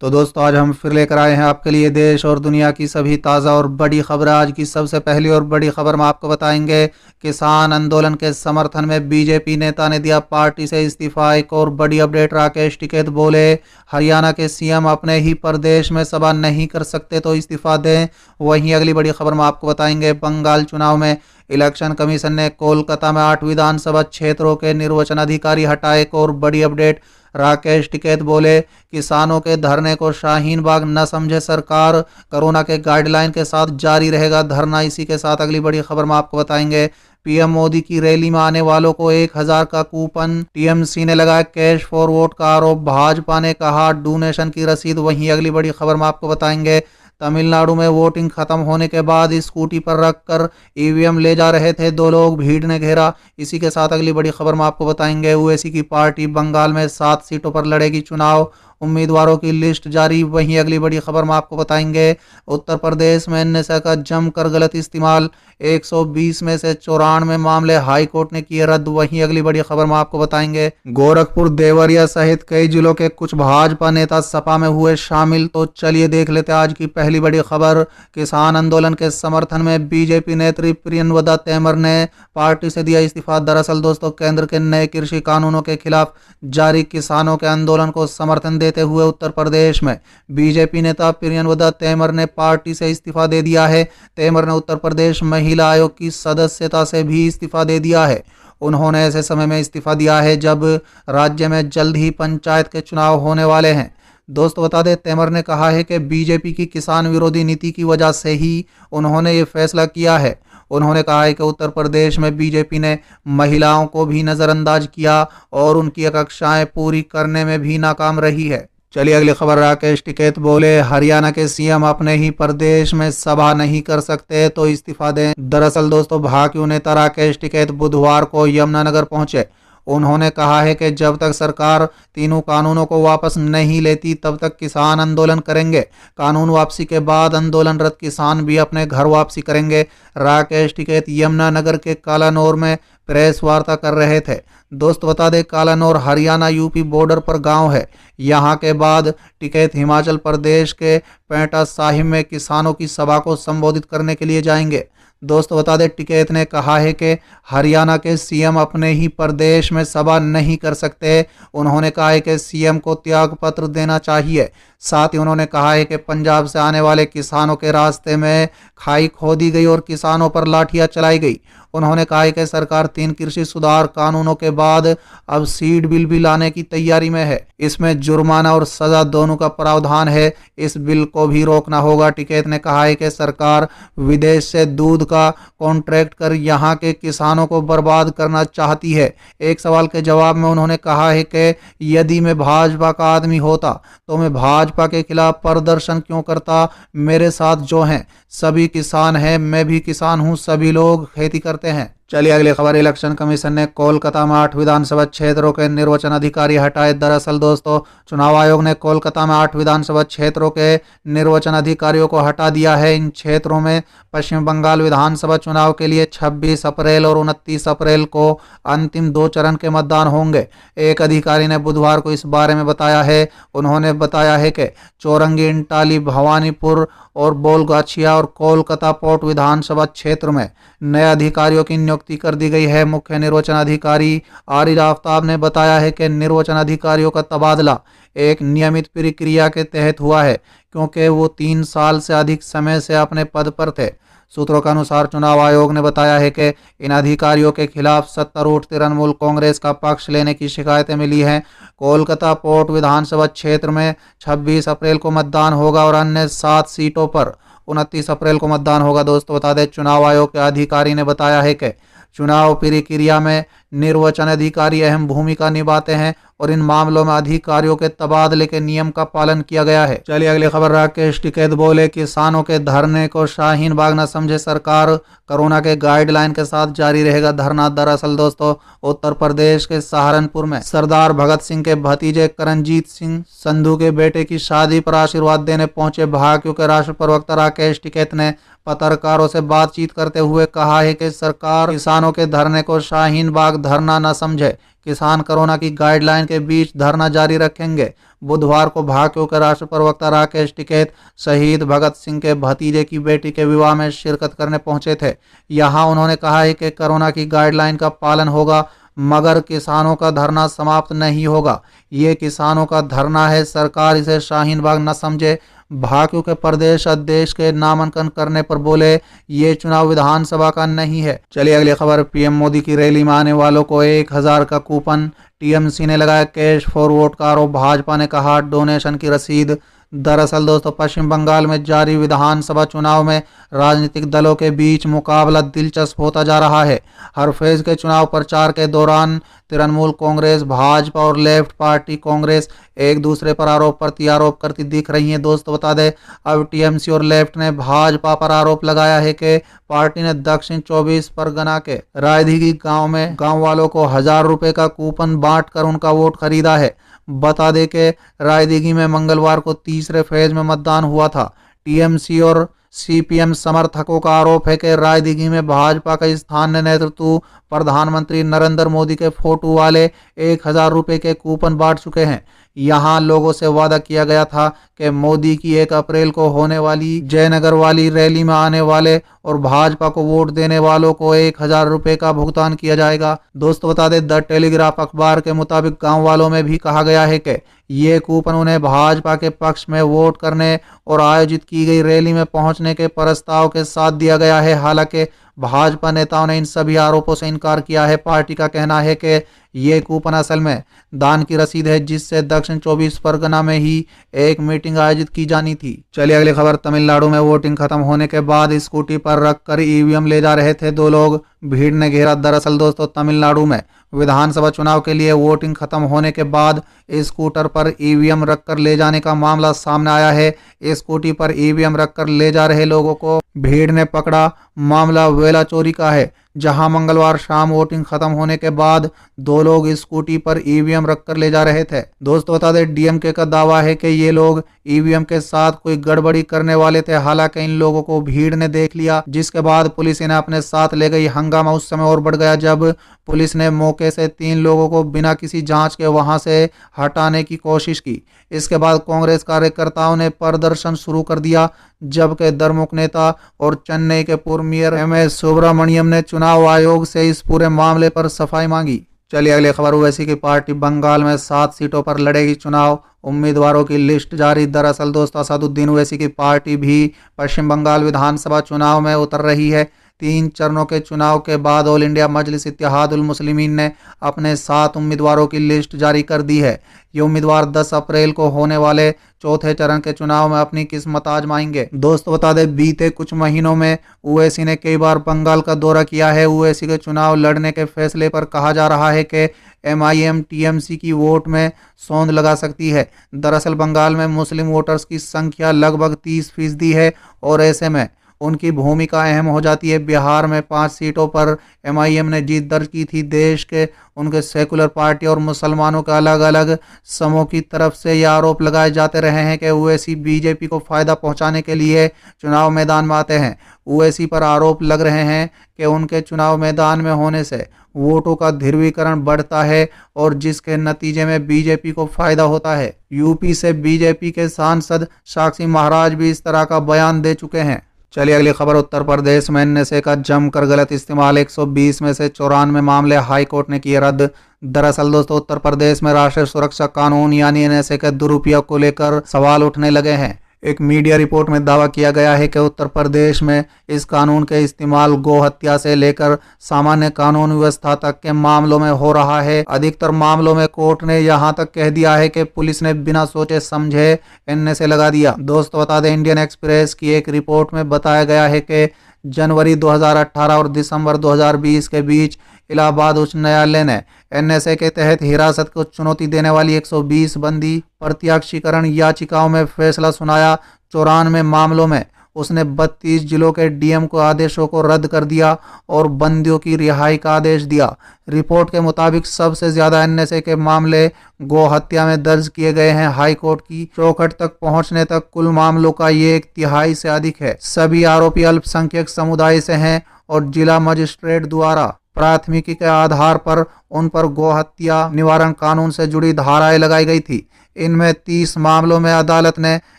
तो दोस्तों आज हम फिर लेकर आए हैं आपके लिए देश और दुनिया की सभी ताज़ा और बड़ी खबर। आज की सबसे पहली और बड़ी खबर में आपको बताएंगे, किसान आंदोलन के समर्थन में बीजेपी नेता ने दिया पार्टी से इस्तीफा। एक और बड़ी अपडेट, राकेश टिकैत बोले हरियाणा के सीएम अपने ही प्रदेश में सभा नहीं कर सकते तो इस्तीफा दें। वहीं अगली बड़ी खबर में आपको बताएंगे, बंगाल चुनाव में इलेक्शन कमीशन ने कोलकाता में 8 विधानसभा क्षेत्रों के निर्वाचन अधिकारी हटाए। एक और बड़ी अपडेट, राकेश टिकैत बोले किसानों के धरने को शाहीन बाग न समझे सरकार, कोरोना के गाइडलाइन के साथ जारी रहेगा धरना। इसी के साथ अगली बड़ी खबर में आपको बताएंगे, पीएम मोदी की रैली में आने वालों को 1000 का कूपन, टीएमसी ने लगाया कैश फॉर वोट का आरोप, भाजपा ने कहा डोनेशन की रसीद। वहीं अगली बड़ी खबर में आपको बताएंगे, तमिलनाडु में वोटिंग खत्म होने के बाद स्कूटी पर रखकर ईवीएम ले जा रहे थे 2 लोग, भीड़ ने घेरा। इसी के साथ अगली बड़ी खबर में आपको बताएंगे, ओवैसी की पार्टी बंगाल में 7 सीटों पर लड़ेगी चुनाव, उम्मीदवारों की लिस्ट जारी। वहीं अगली बड़ी खबर में आपको बताएंगे, उत्तर प्रदेश में नशा का जमकर गलत इस्तेमाल, 120 में से 94 मामले हाई कोर्ट ने किए रद्द। वहीं अगली बड़ी खबर में आपको बताएंगे, गोरखपुर, देवरिया सहित कई जिलों के कुछ भाजपा नेता सपा में हुए शामिल। तो चलिए देख लेते हैं आज की पहली बड़ी खबर। किसान आंदोलन के समर्थन में बीजेपी नेत्री प्रियंवदा तैमर ने पार्टी से दिया इस्तीफा। दरअसल दोस्तों, केंद्र के नए कृषि कानूनों के खिलाफ जारी किसानों के आंदोलन को समर्थन देते हुए उत्तर प्रदेश में बीजेपी नेता प्रियंवदा तैमर ने पार्टी से इस्तीफा दे दिया है। तैमर ने उत्तर प्रदेश महिला आयोग की सदस्यता से भी इस्तीफा दे दिया है। उन्होंने ऐसे समय में इस्तीफा दिया है जब राज्य में जल्द ही पंचायत के चुनाव होने वाले हैं। दोस्तों बता दें, तैमर ने कहा है कि बीजेपी की किसान विरोधी नीति की वजह से ही उन्होंने ये फैसला किया है। उन्होंने कहा है कि उत्तर प्रदेश में बीजेपी ने महिलाओं को भी नज़रअंदाज किया और उनकी आकांक्षाएं पूरी करने में भी नाकाम रही है। चलिए अगली खबर, राकेश टिकैत बोले हरियाणा के सीएम अपने ही प्रदेश में सभा नहीं कर सकते तो इस्तीफा दें। दरअसल दोस्तों, भाजपा नेता राकेश टिकैत बुधवार को यमुनानगर पहुंचे। उन्होंने कहा है कि जब तक सरकार तीनों कानूनों को वापस नहीं लेती तब तक किसान आंदोलन करेंगे। कानून वापसी के बाद आंदोलनरत किसान भी अपने घर वापसी करेंगे। राकेश टिकैत यमुनानगर के कालानौर में प्रेस वार्ता कर रहे थे। दोस्त बता दें, कालानौर हरियाणा यूपी बॉर्डर पर गांव है। यहां के बाद टिकैत हिमाचल प्रदेश के पेंटा साहिब में किसानों की सभा को संबोधित करने के लिए जाएंगे। दोस्तों बता दें, टिकैत ने कहा है कि हरियाणा के सीएम अपने ही प्रदेश में सभा नहीं कर सकते। उन्होंने कहा है कि सीएम को त्याग पत्र देना चाहिए। साथ ही उन्होंने कहा है कि पंजाब से आने वाले किसानों के रास्ते में खाई खोदी गई और किसानों पर लाठियां चलाई गई। उन्होंने कहा है कि सरकार 3 कृषि सुधार कानूनों के बाद अब सीड बिल भी लाने की तैयारी में है। इसमें जुर्माना और सजा दोनों का प्रावधान है। इस बिल को भी रोकना होगा। टिकैत ने कहा है कि सरकार विदेश से दूध का कॉन्ट्रैक्ट कर यहाँ के किसानों को बर्बाद करना चाहती है। एक सवाल के जवाब में उन्होंने कहा है कि यदि मैं भाजपा का आदमी होता तो मैं भाजपा के खिलाफ प्रदर्शन क्यों करता। मेरे साथ जो हैं सभी किसान हैं, मैं भी किसान हूं, सभी लोग खेती करते हैं। चलिए अगली खबर, इलेक्शन कमीशन ने कोलकाता में 8 विधानसभा क्षेत्रों के निर्वाचन अधिकारी हटाए। दरअसल दोस्तों, चुनाव आयोग ने कोलकाता में 8 विधानसभा क्षेत्रों के निर्वाचन अधिकारियों को हटा दिया है। इन क्षेत्रों में पश्चिम बंगाल विधानसभा चुनाव के लिए 26 अप्रैल और 29 अप्रैल को अंतिम 2 चरण के मतदान होंगे। एक अधिकारी ने बुधवार को इस बारे में बताया है। उन्होंने बताया है कि चौरंगी, इंटाली, भवानीपुर और बोलगाछिया और कोलकाता पोर्ट विधानसभा क्षेत्र में नए अधिकारियों की नियुक्ति कर दी गई है। मुख्य निर्वाचन अधिकारी आरिफ आफ्ताब ने बताया है कि निर्वाचन अधिकारियों का तबादला एक नियमित प्रक्रिया के तहत हुआ है क्योंकि वो 3 साल से अधिक समय से अपने पद पर थे। सूत्रों के अनुसार चुनाव आयोग ने बताया है कि इन अधिकारियों के खिलाफ सत्तारूढ़ तृणमूल कांग्रेस का पक्ष लेने की शिकायतें मिली हैं। कोलकाता पोर्ट विधानसभा क्षेत्र में 26 अप्रैल को मतदान होगा और अन्य 7 सीटों पर 29 अप्रैल को मतदान होगा। दोस्तों बता दें, चुनाव आयोग के अधिकारी ने बताया है कि चुनाव प्रक्रिया में निर्वाचन अधिकारी अहम भूमिका निभाते हैं और इन मामलों में अधिकारियों के तबादले के नियम का पालन किया गया है। चलिए अगली खबर, राकेश टिकैत बोले किसानों के धरने को शाहीन बाग न समझे सरकार, कोरोना के गाइडलाइन के साथ जारी रहेगा धरना। दरअसल दोस्तों, उत्तर प्रदेश के सहारनपुर में सरदार भगत सिंह के भतीजे करणजीत सिंह संधू के बेटे की शादी पर आशीर्वाद देने पहुंचे भाजपा के राष्ट्रीय प्रवक्ता राकेश टिकैत ने पत्रकारों से बातचीत करते हुए कहा है कि सरकार किसानों के धरने को शाहीन बाग धरना न समझे। किसान कोरोना की गाइडलाइन के बीच धरना जारी रखेंगे। बुधवार को भाकियू के राष्ट्र प्रवक्ता राकेश टिकैत शहीद भगत सिंह के भतीजे की बेटी के विवाह में शिरकत करने पहुंचे थे। यहां उन्होंने कहा है कि कोरोना की गाइडलाइन का पालन होगा, मगर किसानों का धरना समाप्त नहीं होगा। ये किसानों का धरना है, सरकार इसे शाहीन बाग न समझे। भाकियू के प्रदेश अध्यक्ष के नामांकन करने पर बोले, ये चुनाव विधानसभा का नहीं है। चलिए अगली खबर। पीएम मोदी की रैली में आने वालों को 1000 का कूपन, टीएमसी ने लगाया कैश फॉर वोट का आरोप, भाजपा ने कहा डोनेशन की रसीद। दरअसल दोस्तों, पश्चिम बंगाल में जारी विधानसभा चुनाव में राजनीतिक दलों के बीच मुकाबला दिलचस्प होता जा रहा है। हर फेज के चुनाव प्रचार के दौरान तृणमूल कांग्रेस, भाजपा और लेफ्ट पार्टी कांग्रेस एक दूसरे पर आरोप प्रत्यारोप करती दिख रही हैं। दोस्तों बता दें, अब टीएमसी और लेफ्ट ने भाजपा पर आरोप लगाया है कि पार्टी ने दक्षिण 24 परगना के रायदिघी गांव में गांव वालों को 1000 रुपए का कूपन बांटकर उनका वोट खरीदा है। बता दें कि रायदिघी में मंगलवार को तीसरे फेज में मतदान हुआ था। टीएमसी और सीपीएम समर्थकों का आरोप है कि रायदिघी में भाजपा का स्थानीय नेतृत्व प्रधानमंत्री नरेंद्र मोदी के फोटो वाले 1000 रुपए के कूपन बांट चुके हैं। यहां लोगों से वादा किया गया था कि मोदी की 1 अप्रैल को होने वाली जयनगर वाली रैली में आने वाले और भाजपा को वोट देने वालों को 1000 रुपए का भुगतान किया जाएगा। दोस्तों बता दें, द टेलीग्राफ अखबार के मुताबिक गांव वालों में भी कहा गया है कि ये कूपन उन्हें भाजपा के पक्ष में वोट करने और आयोजित की गई रैली में पहुंचने के प्रस्ताव के साथ दिया गया है। हालांकि भाजपा नेताओं ने इन सभी आरोपों से इनकार किया है। पार्टी का कहना है कि ये कूपन असल में दान की रसीद है, जिससे दक्षिण 24 परगना में ही एक मीटिंग आयोजित की जानी थी। चलिए अगली खबर। तमिलनाडु में वोटिंग खत्म होने के बाद स्कूटी पर रखकर ईवीएम ले जा रहे थे 2 लोग, भीड़ ने घेरा। दरअसल दोस्तों, तमिलनाडु में विधानसभा चुनाव के लिए वोटिंग खत्म होने के बाद स्कूटर पर ईवीएम रखकर ले जाने का मामला सामने आया है। स्कूटी पर ईवीएम रखकर ले जा रहे लोगों को भीड़ ने पकड़ा। मामला वेला चोरी का है, जहां मंगलवार शाम वोटिंग खत्म होने के बाद 2 लोग स्कूटी पर ईवीएम रखकर ले जा रहे थे। दोस्तों बता दें, डीएमके का दावा है कि ये लोग ईवीएम के साथ कोई गड़बड़ी करने वाले थे। हालांकि इन लोगों को भीड़ ने देख लिया, जिसके बाद पुलिस इन्हें अपने साथ ले गई। हंगामा उस समय और बढ़ गया जब पुलिस ने मौके से 3 लोगों को बिना किसी जांच के वहां से हटाने की कोशिश की। इसके बाद कांग्रेस कार्यकर्ताओं ने प्रदर्शन शुरू कर दिया, जबकि द्रमुक नेता और चेन्नई के पूर्व मेयर एमएस सुब्रमण्यम ने चुनाव आयोग से इस पूरे मामले पर सफाई मांगी। चलिए अगली खबर। ओवैसी की पार्टी बंगाल में 7 सीटों पर लड़ेगी चुनाव, उम्मीदवारों की लिस्ट जारी। दरअसल दोस्तों, असदुद्दीन ओवैसी की पार्टी भी पश्चिम बंगाल विधानसभा चुनाव में उतर रही है। 3 चरणों के चुनाव के बाद ऑल इंडिया मजलिस इत्तेहादुल मुस्लिमीन ने अपने 7 उम्मीदवारों की लिस्ट जारी कर दी है। ये उम्मीदवार 10 अप्रैल को होने वाले चौथे चरण के चुनाव में अपनी किस्मत आजमाएंगे। दोस्तों बता दें, बीते कुछ महीनों में ओवैसी ने कई बार बंगाल का दौरा किया है। ओवैसी के चुनाव लड़ने के फैसले पर कहा जा रहा है कि एमआईएम टीएमसी की वोट में सौंध लगा सकती है। दरअसल बंगाल में मुस्लिम वोटर्स की संख्या लगभग 30% है और ऐसे में उनकी भूमिका अहम हो जाती है। बिहार में 5 सीटों पर एमआईएम ने जीत दर्ज की थी। देश के उनके सेकुलर पार्टी और मुसलमानों के अलग अलग समूह की तरफ से ये आरोप लगाए जाते रहे हैं कि ओवैसी बीजेपी को फायदा पहुंचाने के लिए चुनाव मैदान में आते हैं। ओवैसी पर आरोप लग रहे हैं कि उनके चुनाव मैदान में होने से वोटों का ध्रुवीकरण बढ़ता है और जिसके नतीजे में बीजेपी को फायदा होता है। यूपी से बीजेपी के सांसद साक्षी महाराज भी इस तरह का बयान दे चुके हैं। चलिए अगली खबर। उत्तर प्रदेश में एनएसए का जमकर गलत इस्तेमाल, 120 में से 94 मामले हाई कोर्ट ने किए रद्द। दरअसल दोस्तों, उत्तर प्रदेश में राष्ट्रीय सुरक्षा कानून यानी एनएसए के दुरुपयोग को लेकर सवाल उठने लगे हैं। एक मीडिया रिपोर्ट में दावा किया गया है कि उत्तर प्रदेश में इस कानून के इस्तेमाल गौ हत्या से लेकर सामान्य कानून व्यवस्था तक के मामलों में हो रहा है। अधिकतर मामलों में कोर्ट ने यहां तक कह दिया है कि पुलिस ने बिना सोचे समझे एनएसए लगा दिया। दोस्तों बता दें, इंडियन एक्सप्रेस की एक रिपोर्ट में बताया गया है कि जनवरी 2018 और दिसंबर 2020 के बीच इलाहाबाद उच्च न्यायालय ने एनएसए के तहत हिरासत को चुनौती देने वाली 120 बंदी प्रत्याक्षीकरण याचिकाओं में फैसला सुनाया। 94 मामलों में उसने 32 जिलों के डीएम को आदेशों को रद्द कर दिया और बंदियों की रिहाई का आदेश दिया। रिपोर्ट के मुताबिक सबसे ज्यादा एनएसए के मामले गौ हत्या में दर्ज किए गए हैं। हाई कोर्ट की चौखट तक पहुंचने तक कुल मामलों का ये 1/3 से अधिक है। सभी आरोपी अल्पसंख्यक समुदाय से हैं और जिला मजिस्ट्रेट द्वारा प्राथमिकी के आधार पर उन पर गौ हत्या निवारण कानून से जुड़ी धाराएं लगाई गई थी। इनमें 30 मामलों में अदालत ने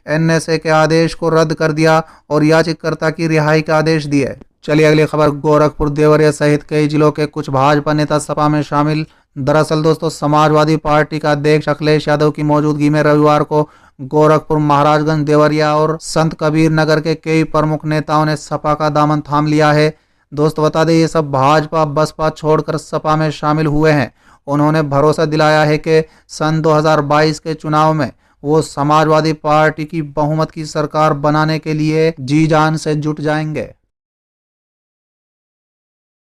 एनएसए के आदेश को रद्द कर दिया और याचिकाकर्ता की रिहाई का आदेश दिए। चलिए अगली खबर, गोरखपुर देवरिया सहित कई जिलों के कुछ भाजपा नेता सपा में शामिल। दरअसल दोस्तों, समाजवादी पार्टी का अध्यक्ष अखिलेश यादव की मौजूदगी में रविवार को गोरखपुर, महाराजगंज, देवरिया और संत कबीर नगर के कई प्रमुख नेताओं ने सपा का दामन थाम लिया है। दोस्तों बता दें, ये सब भाजपा बसपा छोड़कर सपा में शामिल हुए हैं। उन्होंने भरोसा दिलाया है कि सन 2022 के चुनाव में वो समाजवादी पार्टी की बहुमत की सरकार बनाने के लिए जी जान से जुट जाएंगे।